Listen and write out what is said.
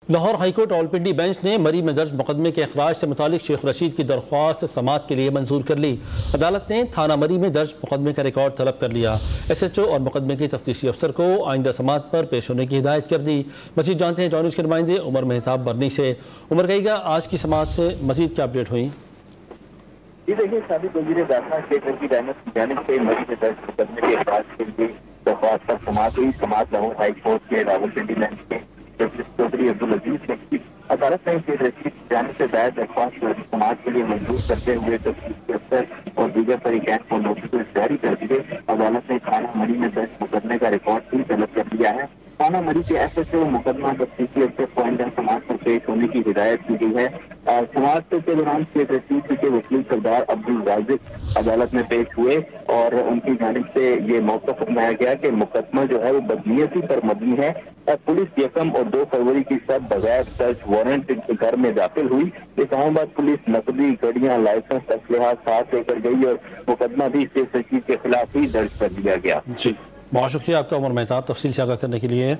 Lahore high court Rawalpindi bench ने मरी में दर्ज मुकदमे के अखराज से मुतालिक शेख रशीद की दरख्वास्त समाअत के लिए मंजूर कर ली। अदालत ने थाना मरी में दर्ज मुकदमे का रिकॉर्ड तलब कर लिया। SHO और मुकदमे के तफ्तीशी अफसर को आइंदा समाअत पर पेश होने की हिदायत कर दी। मजीद जानते हैं टॉनिस के नुमाइंदे उमर मेहताब बरनी से। उमर कहेगा आज की समाअत से मजीद क्या अपडेट हुई? जी देखिए, साबिक वज़ीर दाखिला शेख रशीद अहमद की जानिब से मरी में दर्ज मुकदमे के अखराज के लिए दरख्वास्त पर समाअत हुई। समाअत लाहौर हाईकोर्ट के रावलपिंडी बेंच के जस्टिस चौधरी अब्दुल अजीज ने की। अदालत ने शेख रशीद की जानिब से दायर दरख्वास्त को समाअत के लिए मंजूर करते हुए तफ्तीशी अफसर और दीगर फरीकैन को नोटिस जारी कर दिए। अदालत ने थाना मरी में दर्ज मुकदमे का रिकॉर्ड भी तलब कर लिया है। थाना मरी के SHO मुकदमा तफ्तीशी अफसर को आइंदा समाअत पर पेश होने की हिदायत की गई है। समाअत के दौरान शेख रशीद के वकील सरदार अब्दुल राज़िक अदालत में पेश हुए और उनकी जानिब से ये मौक़िफ़ अपनाया गया कि मुकदमा जो है वो बदनीयती पर मबनी है। पुलिस 1 और 2 फरवरी की सब बगैर सर्च वारंट घर में दाखिल हुई। इस्लामाबाद पुलिस नकदी, गाड़ियां, लाइसेंस, असलहा साथ लेकर गई और मुकदमा भी शेख रशीद के खिलाफ ही दर्ज कर दिया गया। जी, बहुत शुक्रिया आपका उमर मेहताब तफसील से आगाह करने के लिए।